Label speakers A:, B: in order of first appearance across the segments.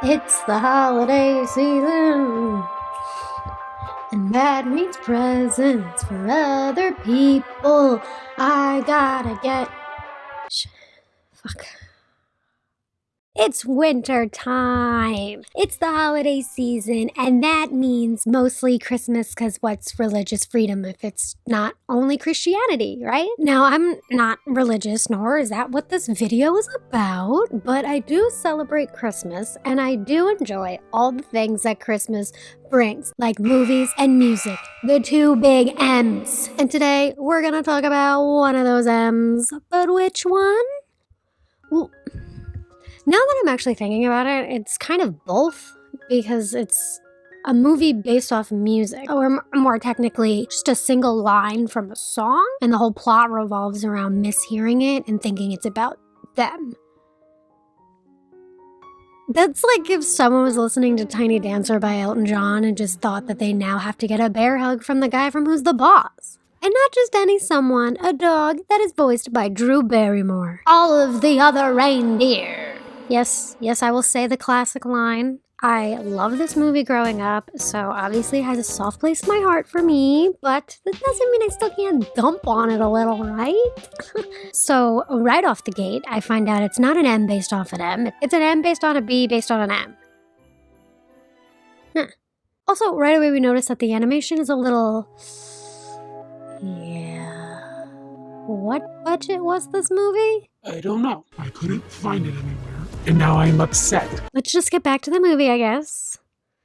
A: It's the holiday season, and that means presents for other people. I gotta get... Fuck. It's winter time. It's the holiday season, and that means mostly Christmas, because what's religious freedom if it's not only Christianity, right? Now, I'm not religious, nor is that what this video is about, but I do celebrate Christmas, and I do enjoy all the things that Christmas brings, like movies and music, the two big M's. And today, we're gonna talk about one of those M's, but which one? Well, now that I'm actually thinking about it, it's kind of both, because it's a movie based off music, or more technically, just a single line from a song, and the whole plot revolves around mishearing it and thinking it's about them. That's like if someone was listening to Tiny Dancer by Elton John and just thought that they now have to get a bear hug from the guy from Who's the Boss. And not just any someone, a dog that is voiced by Drew Barrymore. All of the other reindeer. Yes, I will say the classic line. I love this movie growing up, so obviously it has a soft place in my heart for me, but that doesn't mean I still can't dump on it a little, right? So right off the gate, I find out it's not an M based off an M, it's an M based on a B based on an M. Huh. Also, right away we notice that the animation is a little... Yeah... What budget was this movie?
B: I don't know. I couldn't find it anywhere. And now I'm upset.
A: Let's just get back to the movie, I guess.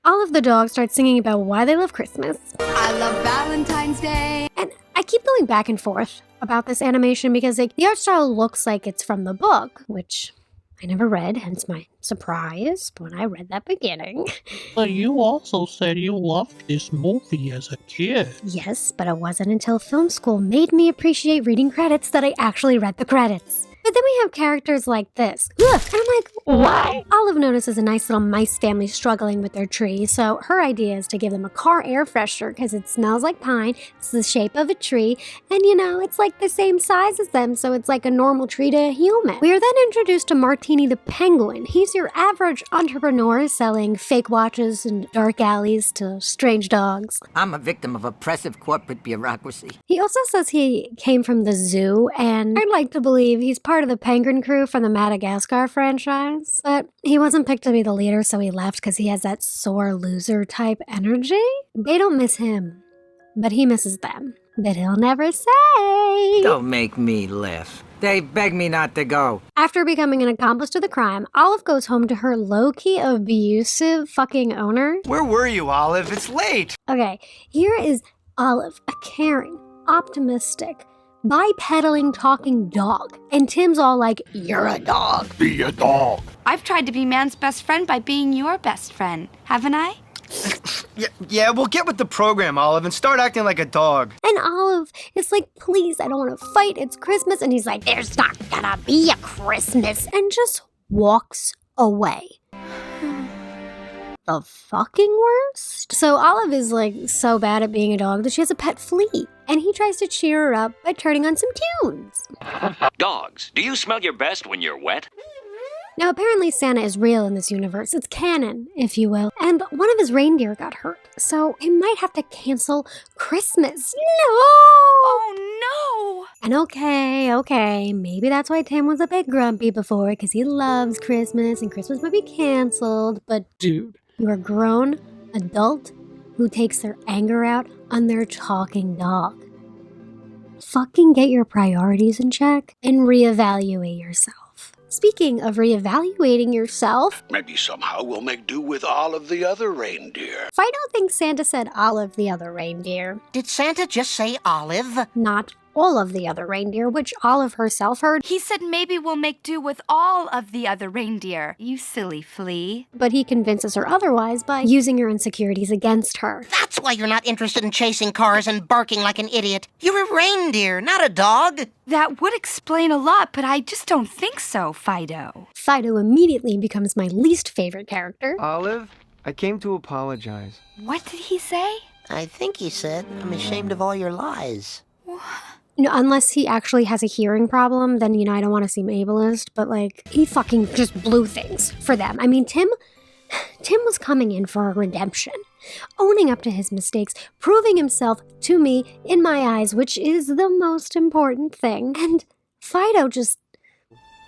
A: All of the dogs start singing about why they love Christmas.
C: I love Valentine's Day.
A: And I keep going back and forth about this animation because the art style looks like it's from the book, which I never read, hence my surprise when I read that beginning.
D: But you also said you loved this movie as a kid.
A: Yes, but it wasn't until film school made me appreciate reading credits that I actually read the credits. But then we have characters like this. Ugh, and I'm like, why? Olive notices a nice little mice family struggling with their tree, so her idea is to give them a car air freshener because it smells like pine, it's the shape of a tree, and it's like the same size as them, so it's like a normal tree to a human. We are then introduced to Martini the penguin. He's your average entrepreneur selling fake watches in dark alleys to strange dogs.
E: I'm a victim of oppressive corporate bureaucracy.
A: He also says he came from the zoo, and I'd like to believe he's part of the penguin crew from the Madagascar franchise. But he wasn't picked to be the leader, so he left because he has that sore loser type energy. They don't miss him, but he misses them. But he'll never say.
E: Don't make me laugh. They beg me not to go.
A: After becoming an accomplice to the crime, Olive goes home to her low-key abusive fucking owner.
F: Where were you, Olive? It's late.
A: Okay, here is Olive, a caring, optimistic, bipedal talking dog. And Tim's all like, you're a dog.
B: Be a dog.
C: I've tried to be man's best friend by being your best friend, haven't I?
F: Yeah, we'll get with the program, Olive, and start acting like a dog.
A: And Olive is like, please, I don't want to fight. It's Christmas. And he's like, there's not gonna be a Christmas. And just walks away. The fucking worst? So Olive is like so bad at being a dog that she has a pet flea. And he tries to cheer her up by turning on some tunes.
G: Dogs, do you smell your best when you're wet?
A: Now, apparently Santa is real in this universe. It's canon, if you will. And one of his reindeer got hurt, so he might have to cancel Christmas. No!
C: Oh, no!
A: And okay, maybe that's why Tim was a bit grumpy before, because he loves Christmas, and Christmas might be canceled. But dude, you're a grown adult who takes their anger out on their talking dog. Fucking get your priorities in check and reevaluate yourself. Speaking of reevaluating yourself,
H: maybe somehow we'll make do with all of the other reindeer.
A: Fido thinks Santa said Olive the other reindeer.
E: Did Santa just say Olive?
A: Not all of the other reindeer, which Olive herself heard.
C: He said maybe we'll make do with all of the other reindeer, you silly flea.
A: But he convinces her otherwise by using her insecurities against her.
E: That's why you're not interested in chasing cars and barking like an idiot. You're a reindeer, not a dog.
C: That would explain a lot, but I just don't think so, Fido.
A: Fido immediately becomes my least favorite character.
F: Olive, I came to apologize.
C: What did he say?
E: I think he said, I'm ashamed of all your lies.
A: No, unless he actually has a hearing problem, then, I don't want to seem ableist, but, he fucking just blew things for them. I mean, Tim Tim was coming in for a redemption, owning up to his mistakes, proving himself to me in my eyes, which is the most important thing. And Fido just...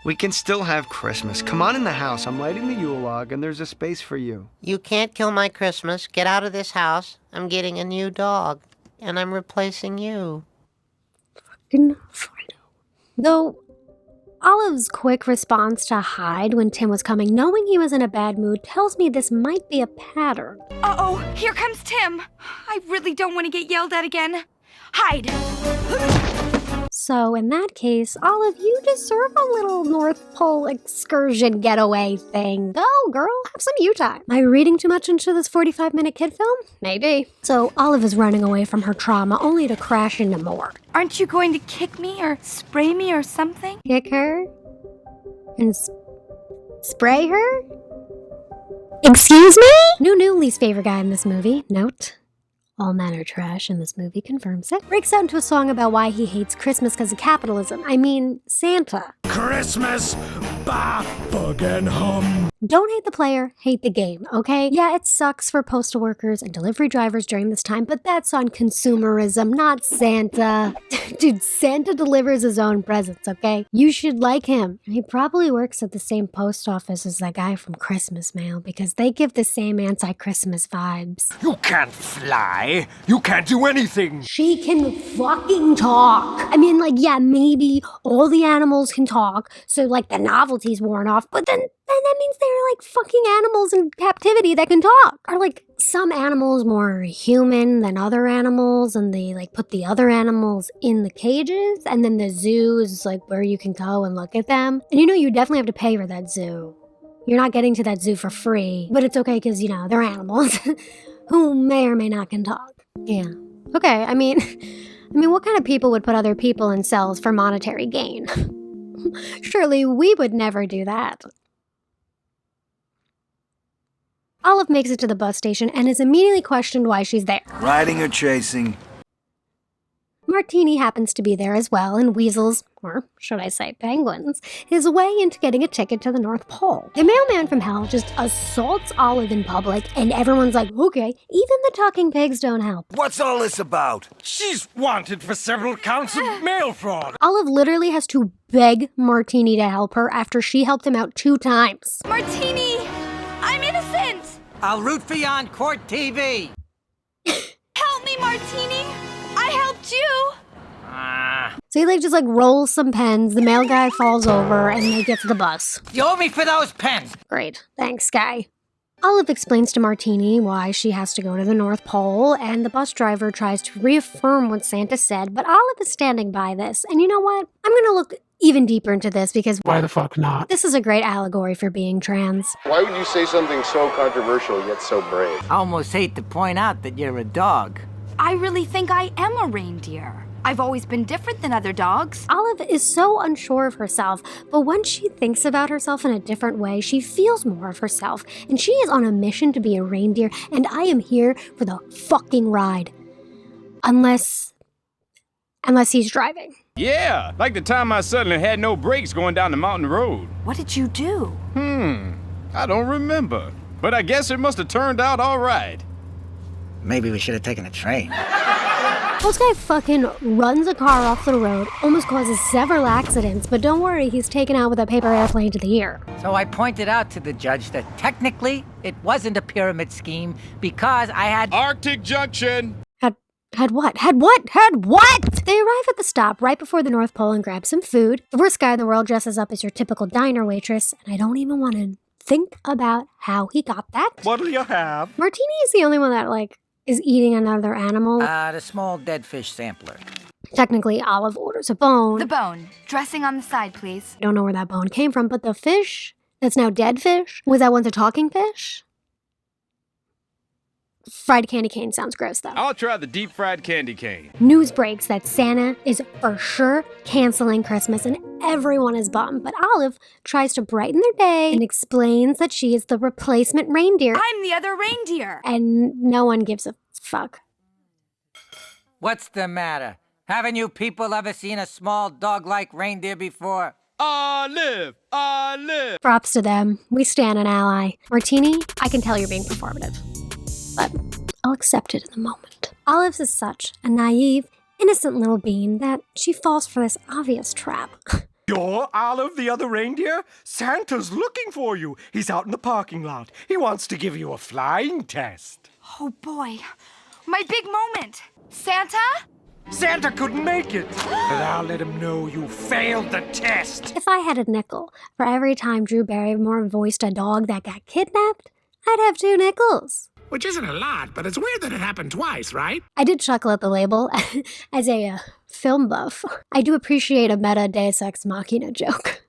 F: We can still have Christmas. Come on in the house. I'm lighting the Yule log, and there's a space for you.
E: You can't kill my Christmas. Get out of this house. I'm getting a new dog, and I'm replacing you.
A: Fucking Fido. Though Olive's quick response to hide when Tim was coming, knowing he was in a bad mood, tells me this might be a pattern.
C: Uh-oh, here comes Tim. I really don't want to get yelled at again. Hide!
A: So in that case, Olive, you deserve a little North Pole excursion getaway thing. Go, girl, have some you time. Am I reading too much into this 45-minute kid film? Maybe. So Olive is running away from her trauma, only to crash into more.
C: Aren't you going to kick me or spray me or something?
A: Kick her? And spray her? Excuse me? New least favorite guy in this movie. Note. All men are trash, and this movie confirms it. Breaks out into a song about why he hates Christmas because of capitalism. I mean, Santa.
B: Christmas, bah, bug and hum.
A: Don't hate the player, hate the game, okay? Yeah, it sucks for postal workers and delivery drivers during this time, but that's on consumerism, not Santa. Dude, Santa delivers his own presents, okay? You should like him. He probably works at the same post office as that guy from Christmas Mail because they give the same anti-Christmas vibes.
I: You can't fly. You can't do anything.
A: She can fucking talk. I mean, like, yeah, maybe all the animals can talk, so, like, the novelty's worn off, but then that means they're, like, fucking animals in captivity that can talk. Are, like, some animals more human than other animals, and they, like, put the other animals in the cages, and then the zoo is, like, where you can go and look at them. And you know you definitely have to pay for that zoo. You're not getting to that zoo for free, but it's okay because, you know, they're animals who may or may not can talk. Yeah. Okay, I mean, what kind of people would put other people in cells for monetary gain? Surely we would never do that. Olive makes it to the bus station and is immediately questioned why she's there.
I: Riding or chasing?
A: Martini happens to be there as well and weasels, or should I say penguins, his way into getting a ticket to the North Pole. The mailman from hell just assaults Olive in public and everyone's like, okay, even the talking pigs don't help.
I: What's all this about? She's wanted for several counts of mail fraud.
A: Olive literally has to beg Martini to help her after she helped him out 2 times.
C: Martini! I'm innocent!
J: I'll root for you on court TV.
C: Help me, Martini! I helped you!
A: So he just rolls some pens, the mail guy falls over, and they get to the bus.
J: You owe me for those pens.
A: Great. Thanks, guy. Olive explains to Martini why she has to go to the North Pole, and the bus driver tries to reaffirm what Santa said, but Olive is standing by this. And you know what? I'm gonna look even deeper into this because
B: Why the fuck not?
A: this is a great allegory for being trans.
K: Why would you say something so controversial yet so brave?
J: I almost hate to point out that you're a dog.
C: I really think I am a reindeer. I've always been different than other dogs.
A: Olive is so unsure of herself, but when she thinks about herself in a different way, she feels more of herself, and she is on a mission to be a reindeer, and I am here for the fucking ride. Unless he's driving.
L: Yeah, like the time I suddenly had no brakes going down the mountain road.
C: What did you do?
L: I don't remember, but I guess it must have turned out all right.
J: Maybe we should have taken a train.
A: This guy fucking runs a car off the road, almost causes several accidents, but don't worry, he's taken out with a paper airplane to the ear.
J: So I pointed out to the judge that technically it wasn't a pyramid scheme because I had...
L: Arctic Junction!
A: Had what? Had what? Had what? They arrive at the stop right before the North Pole and grab some food. The worst guy in the world dresses up as your typical diner waitress, and I don't even want to think about how he got that.
I: What'll you have?
A: Martini is the only one that, is eating another animal.
J: The small dead fish sampler.
A: Technically, Olive orders a bone.
C: The bone. Dressing on the side, please.
A: I don't know where that bone came from, but the fish that's now dead fish, was that once a talking fish? Fried candy cane sounds gross, though.
L: I'll try the deep fried candy cane.
A: News breaks that Santa is for sure canceling Christmas and everyone is bummed, but Olive tries to brighten their day and explains that she is the replacement reindeer.
C: I'm the other reindeer.
A: And no one gives a fuck.
J: What's the matter? Haven't you people ever seen a small dog-like reindeer before?
L: Olive! Olive!
A: Props to them. We stand an ally. Martini, I can tell you're being performative, but I'll accept it in the moment. Olive's is such a naive, innocent little bean that she falls for this obvious trap.
I: You're Olive the other reindeer? Santa's looking for you. He's out in the parking lot. He wants to give you a flying test.
C: Oh boy, my big moment. Santa?
I: Santa couldn't make it, but I'll let him know you failed the test.
A: If I had a nickel for every time Drew Barrymore voiced a dog that got kidnapped, I'd have 2 nickels.
B: Which isn't a lot, but it's weird that it happened twice, right?
A: I did chuckle at the label. As a film buff, I do appreciate a meta Deus Ex Machina joke.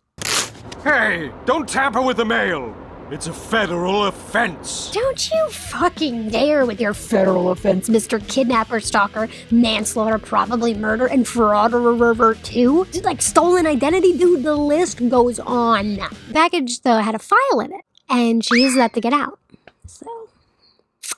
I: Hey, don't tamper with the mail. It's a federal offense.
A: Don't you fucking dare with your federal offense, Mr. Kidnapper, Stalker, Manslaughter, Probably Murder, and Frauder too. Like stolen identity, dude, the list goes on. The package, though, had a file in it, and she uses that to get out. So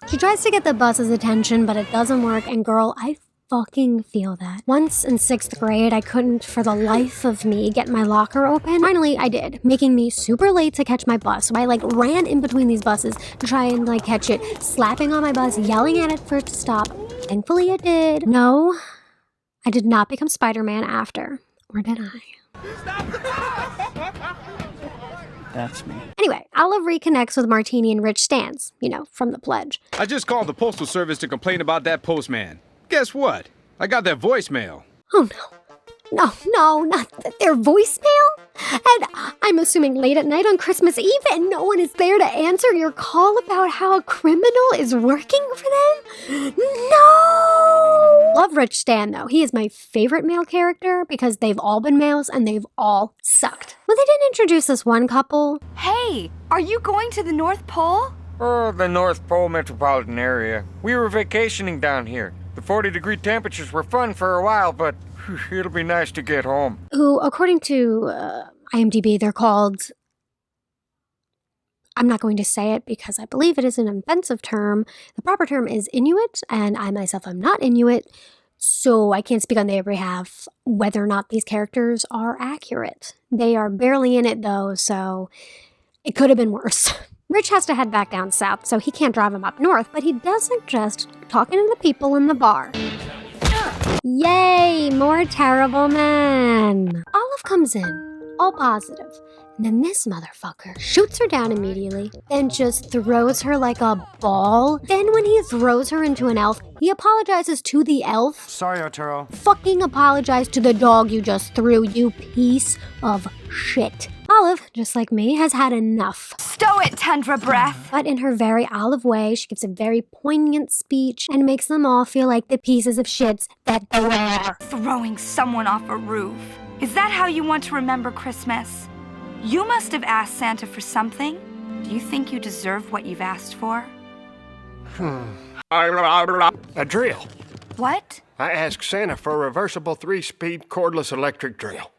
A: she tries to get the bus's attention, but it doesn't work, and girl, I fucking feel that. Once in 6th grade, I couldn't for the life of me get my locker open. Finally, I did, making me super late to catch my bus. So I ran in between these buses to try and catch it, slapping on my bus, yelling at it for it to stop. Thankfully it did. No, I did not become Spider-Man after, or did I?
D: That's me.
A: Anyway, Olive reconnects with Martini and Rich Stans, from the pledge.
L: I just called the Postal Service to complain about that postman. Guess what? I got their voicemail.
A: Oh no, not their voicemail? And I'm assuming late at night on Christmas Eve and no one is there to answer your call about how a criminal is working for them? No! Love Rich Stan though. He is my favorite male character because they've all been males and they've all sucked. Well, they didn't introduce this one couple.
C: Hey, are you going to the North Pole?
M: Oh, the North Pole metropolitan area. We were vacationing down here. The 40-degree temperatures were fun for a while, but it'll be nice to get home.
A: Who, according to IMDb, they're called... I'm not going to say it because I believe it is an offensive term. The proper term is Inuit, and I myself am not Inuit, so I can't speak on their behalf whether or not these characters are accurate. They are barely in it, though, so it could have been worse. Rich has to head back down south, so he can't drive him up north, but he does suggest talking to the people in the bar. Yay, more terrible men. Olive comes in, all positive, and then this motherfucker shoots her down immediately, then just throws her like a ball. Then when he throws her into an elf, he apologizes to the elf.
F: Sorry, Arturo.
A: Fucking apologize to the dog you just threw, you piece of shit. Olive, just like me, has had enough.
C: Stow it, Tundra Breath!
A: But in her very Olive way, she gives a very poignant speech and makes them all feel like the pieces of shits that they are.
C: Throwing someone off a roof. Is that how you want to remember Christmas? You must have asked Santa for something. Do you think you deserve what you've asked for?
H: A drill.
C: What?
H: I asked Santa for a reversible 3-speed cordless electric drill.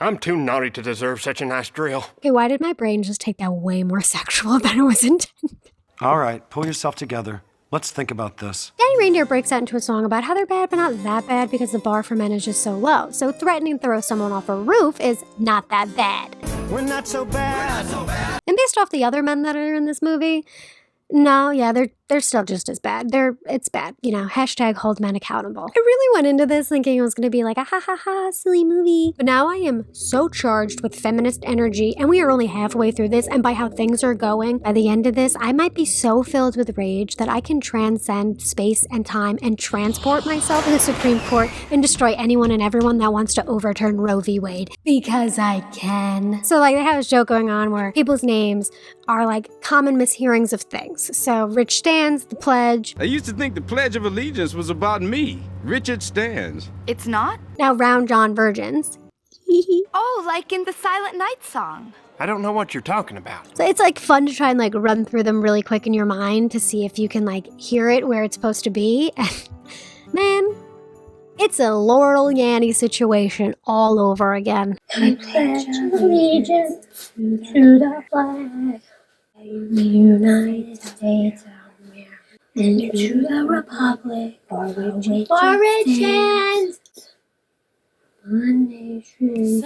H: I'm too naughty to deserve such a nice drill.
A: Okay, why did my brain just take that way more sexual than it was intended?
F: All right, pull yourself together. Let's think about this.
A: Daddy Reindeer breaks out into a song about how they're bad, but not that bad because the bar for men is just so low. So threatening to throw someone off a roof is not that bad.
F: We're not so bad.
A: And based off the other men that are in this movie, no, yeah, they're still just as bad. It's bad, hashtag hold men accountable. I really went into this thinking it was going to be like a ha, silly movie. But now I am so charged with feminist energy, and we are only halfway through this, and by how things are going, by the end of this, I might be so filled with rage that I can transcend space and time and transport myself to the Supreme Court and destroy anyone and everyone that wants to overturn Roe v. Wade. Because I can. So they have this joke going on where people's names are common mishearings of things. So Rich Stans, the pledge.
L: I used to think the Pledge of Allegiance was about me, Richard Stans.
C: It's not?
A: Now Round John Virgins.
C: Oh, like in the Silent Night song.
H: I don't know what you're talking about.
A: So it's fun to try and run through them really quick in your mind to see if you can hear it where it's supposed to be. And man, it's a Laurel Yanny situation all over again. I pledge allegiance to the flag of the United States of America and to the republic for which it stands, one nation.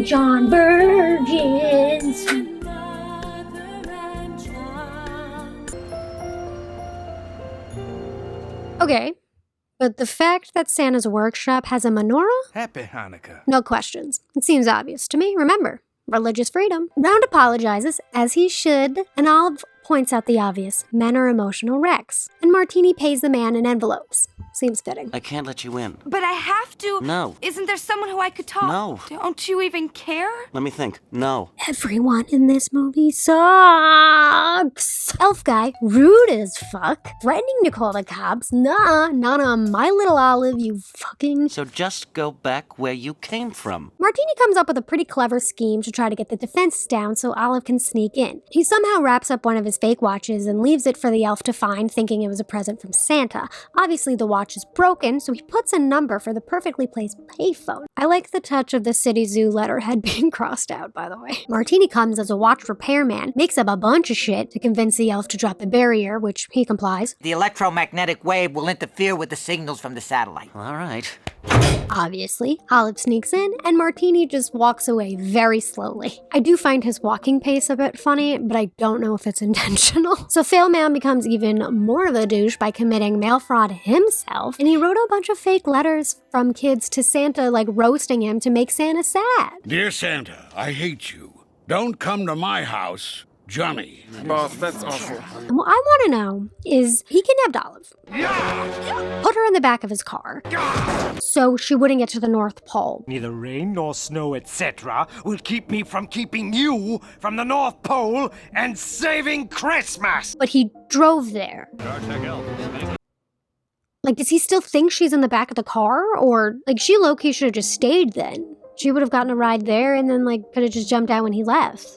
A: Young John Virgins. Okay, but the fact that Santa's workshop has a menorah?
I: Happy Hanukkah.
A: No questions. It seems obvious to me. Remember, religious freedom. Round apologizes, as he should, and Olive points out the obvious. Men are emotional wrecks. And Martini pays the man in envelopes. Seems fitting.
N: I can't let you in.
C: But I have to.
N: No.
C: Isn't there someone who I could talk?
N: No.
C: Don't you even care?
N: Let me think. No.
A: Everyone in this movie sucks. Elf guy, rude as fuck. Threatening to call the cops. Nah, not on my little Olive, you fucking...
N: So just go back where you came from.
A: Martini comes up with a pretty clever scheme to try to get the defense down so Olive can sneak in. He somehow wraps up one of his fake watches and leaves it for the elf to find, thinking it was a present from Santa. Obviously, the watch is broken, so he puts a number for the perfectly placed payphone. I like the touch of the City Zoo letterhead being crossed out, by the way. Martini comes as a watch repairman, makes up a bunch of shit to convince the elf to drop the barrier, which he complies.
J: The electromagnetic wave will interfere with the signals from the satellite.
N: All right.
A: Obviously, Olive sneaks in, and Martini just walks away very slowly. I do find his walking pace a bit funny, but I don't know if it's intentional. So Failman becomes even more of a douche by committing mail fraud himself, and he wrote a bunch of fake letters from kids to Santa, like roasting him to make Santa sad.
O: Dear Santa, I hate you. Don't come to my house. Johnny.
I: Boss, that's awful.
A: And what I want to know is, he kidnapped Olive. Put her in the back of his car so she wouldn't get to the North Pole.
I: Neither rain nor snow, etc., will keep me from keeping you from the North Pole and saving Christmas.
A: But he drove there. Like, does he still think she's in the back of the car? Or, like, she low-key should have just stayed then. She would have gotten a ride there and then, like, could have just jumped out when he left.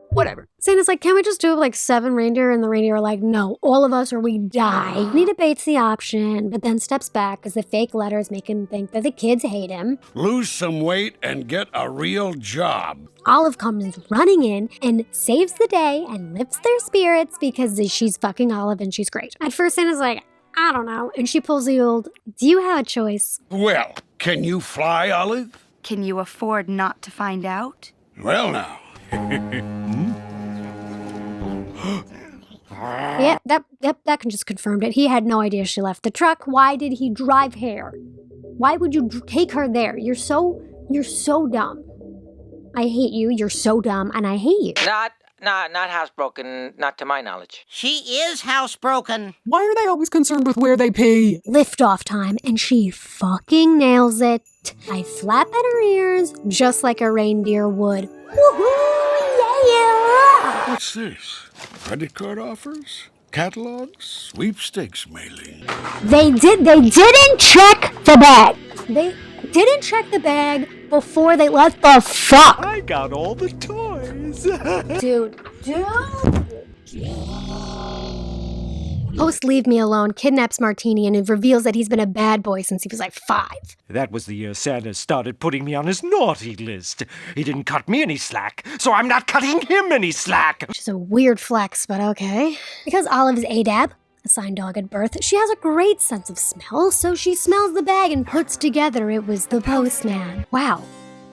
A: Whatever. Santa's like, can we just do like 7 reindeer? And the reindeer are like, no, all of us or we die. He debates the option, but then steps back because the fake letters make him think that the kids hate him.
O: Lose some weight and get a real job.
A: Olive comes running in and saves the day and lifts their spirits because she's fucking Olive and she's great. At first, Santa's like, I don't know. And she pulls the old, do you have a choice?
O: Well, can you fly, Olive?
C: Can you afford not to find out?
O: Well, now.
A: Yep, that can just confirm it. He had no idea she left the truck. Why did he drive here? Why would you take her there? You're so dumb. I hate you. You're so dumb, and I hate you.
J: Not housebroken, not to my knowledge.
E: She is housebroken.
B: Why are they always concerned with where they pee?
A: Lift-off time, and she fucking nails it. I flap at her ears just like a reindeer would. Woohoo! Yeah!
O: What's this? Credit card offers? Catalogs? Sweepstakes mailing?
A: They didn't check the bag. They didn't check the bag before they left the fuck.
I: I got all the toys.
A: Dude. Post Leave Me Alone kidnaps Martini and it reveals that he's been a bad boy since he was like 5.
I: That was the year Santa started putting me on his naughty list. He didn't cut me any slack, so I'm not cutting him any slack.
A: Which is a weird flex, but okay. Because Olive is ADAB, a sign dog at birth, she has a great sense of smell, so she smells the bag and puts together it was the postman. Wow.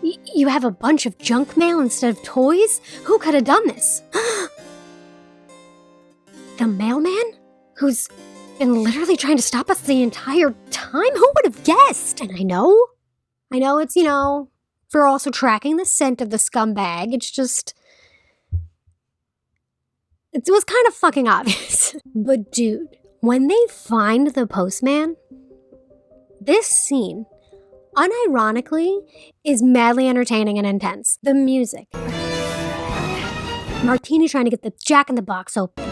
A: You have a bunch of junk mail instead of toys? Who could have done this? The mailman? Who's been literally trying to stop us the entire time? Who would have guessed? And I know it's, for also tracking the scent of the scumbag. It's just, it was kind of fucking obvious. But dude, when they find the postman, this scene, unironically, is madly entertaining and intense. The music. Martini trying to get the Jack-in-the-Box open.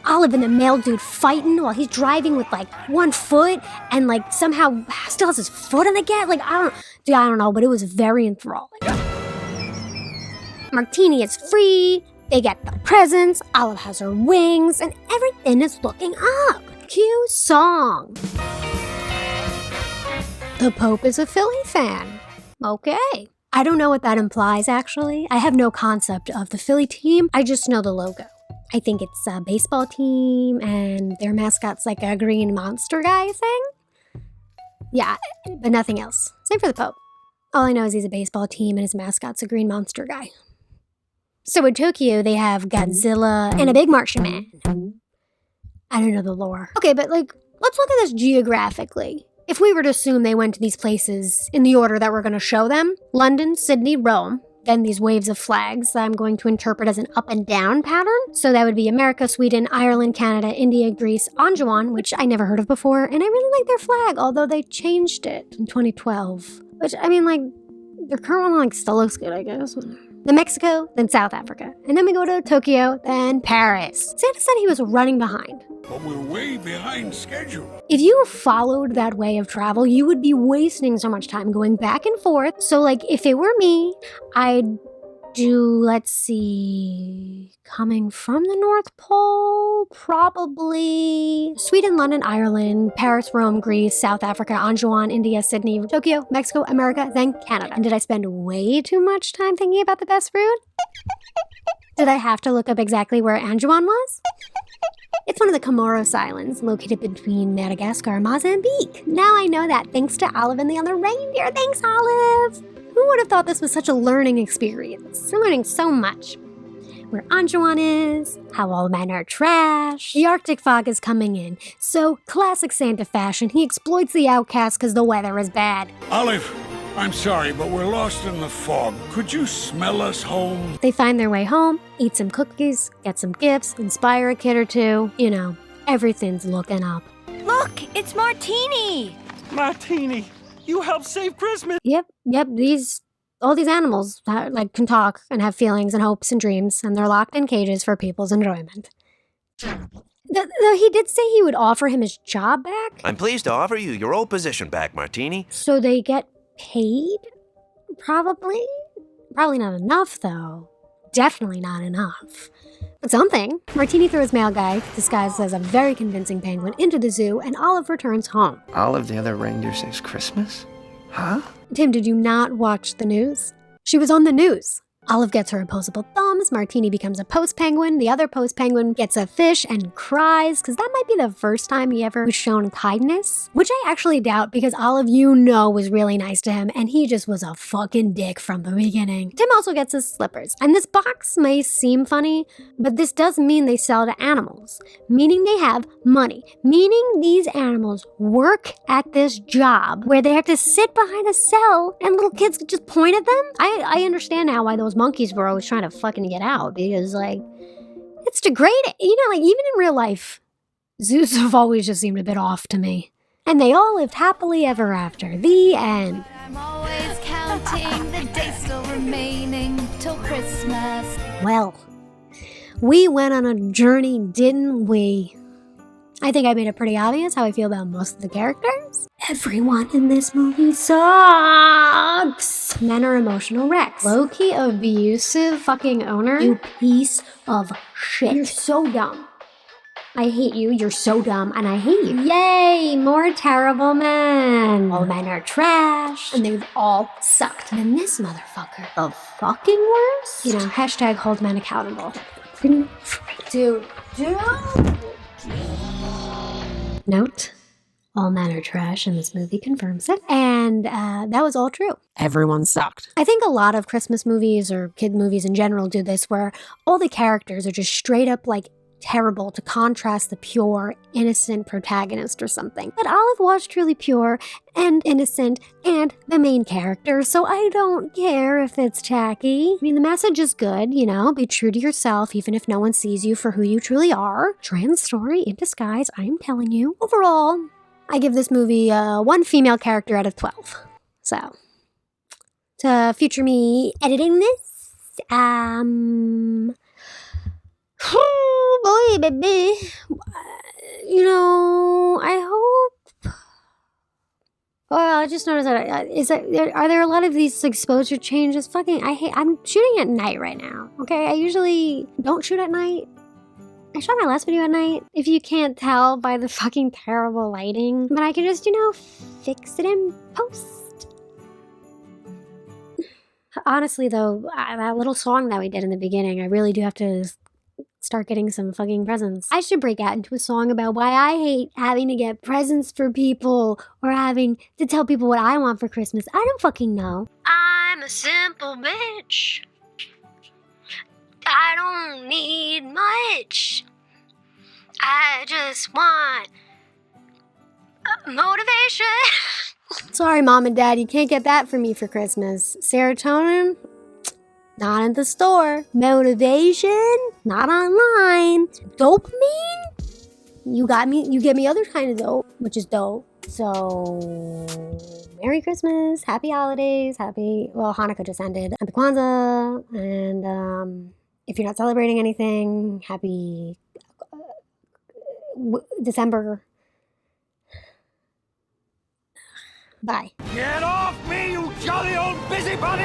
A: Olive and the mail dude fighting while he's driving with like 1 foot and like somehow still has his foot on the gas. Like, I don't know, but it was very enthralling. Martini is free, they get the presents, Olive has her wings, and everything is looking up. Cue song. The Pope is a Philly fan. Okay. I don't know what that implies, actually. I have no concept of the Philly team. I just know the logo. I think it's a baseball team, and their mascot's like a green monster guy thing. Yeah, but nothing else. Same for the Pope. All I know is he's a baseball team and his mascot's a green monster guy. So in Tokyo, they have Godzilla and a big Martian man. I don't know the lore. Okay, but like, let's look at this geographically. If we were to assume they went to these places in the order that we're going to show them, London, Sydney, Rome, then these waves of flags that I'm going to interpret as an up and down pattern. So that would be America, Sweden, Ireland, Canada, India, Greece, Anjouan, which I never heard of before, and I really like their flag, although they changed it in 2012. Which, I mean, like, their current one, like, still looks good, I guess. Then Mexico, then South Africa. And then we go to Tokyo, then Paris. Santa said he was running behind.
O: But we're way behind schedule.
A: If you followed that way of travel, you would be wasting so much time going back and forth. So, like, if it were me, I'd do, let's see, coming from the North Pole, probably Sweden, London, Ireland, Paris, Rome, Greece, South Africa, Anjouan, India, Sydney, Tokyo, Mexico, America, then Canada. And did I spend way too much time thinking about the best route? Did I have to look up exactly where Anjouan was? It's one of the Comoros Islands, located between Madagascar and Mozambique. Now I know that thanks to Olive and the other reindeer. Thanks, Olive! Who would have thought this was such a learning experience? I'm learning so much. Where Anjouan is, how all men are trash. The Arctic fog is coming in, so classic Santa fashion, he exploits the outcast because the weather is bad.
O: Olive, I'm sorry, but we're lost in the fog. Could you smell us home?
A: They find their way home, eat some cookies, get some gifts, inspire a kid or two. You know, everything's looking up.
C: Look, it's Martini!
I: Martini, you helped save Christmas.
A: Yep, all these animals can talk and have feelings and hopes and dreams, and they're locked in cages for people's enjoyment. Though he did say he would offer him his job back.
P: I'm pleased to offer you your old position back, Martini.
A: So they get paid? Probably not enough, though. Definitely not enough. But something. Martini throws mail guy, disguised as a very convincing penguin, into the zoo, and Olive returns home.
F: Olive, the other reindeer, saves Christmas? Huh?
A: Tim, did you not watch the news? She was on the news. Olive gets her opposable thumbs, Martini becomes a post penguin, the other post penguin gets a fish and cries, because that might be the first time he ever was shown kindness. Which I actually doubt, because Olive, was really nice to him, and he just was a fucking dick from the beginning. Tim also gets his slippers, and this box may seem funny, but this does mean they sell to animals, meaning they have money, meaning these animals work at this job where they have to sit behind a cell and little kids just point at them. I understand now why those monkeys were always trying to fucking get out, because, like, it's degrading. You know, like, even in real life, zoos have always just seemed a bit off to me. And they all lived happily ever after. The end.
Q: I'm always counting the days still remaining till Christmas.
A: Well, we went on a journey, didn't we? I think I made it pretty obvious how I feel about most of the characters. Everyone in this movie sucks! Men are emotional wrecks. Low-key abusive fucking owner. You piece of shit. You're so dumb. I hate you, you're so dumb, and I hate you. Yay! More terrible men. All men are trash, and they've all sucked. And this motherfucker, the fucking worst? You know, hashtag hold men accountable. Dude. Note, all men are trash, and this movie confirms it. And that was all true.
R: Everyone sucked.
A: I think a lot of Christmas movies or kid movies in general do this, where all the characters are just straight up, like, terrible to contrast the pure, innocent protagonist or something. But Olive was truly pure and innocent and the main character, so I don't care if it's tacky. I mean, the message is good, you know, be true to yourself even if no one sees you for who you truly are. Trans story in disguise, I'm telling you. Overall, I give this movie 1 female character out of 12. So, to future me editing this, oh boy, baby. You know, I hope. Well, I just noticed that are there a lot of these exposure changes? I'm shooting at night right now. Okay, I usually don't shoot at night. I shot my last video at night, if you can't tell by the fucking terrible lighting. But I can just, fix it in post. Honestly, though, that little song that we did in the beginning, I really do have to start getting some fucking presents. I should break out into a song about why I hate having to get presents for people or having to tell people what I want for Christmas. I don't fucking know. I'm a simple bitch. I don't need much. I just want motivation. Sorry, Mom and Dad, you can't get that for me for Christmas. Serotonin? Not in the store. Motivation? Not online. Dopamine? You get me other kind of dope, which is dope. So, Merry Christmas, Happy Holidays, Hanukkah just ended. Happy Kwanzaa, and if you're not celebrating anything, Happy December. Bye.
I: Get off me, you jolly old busybody!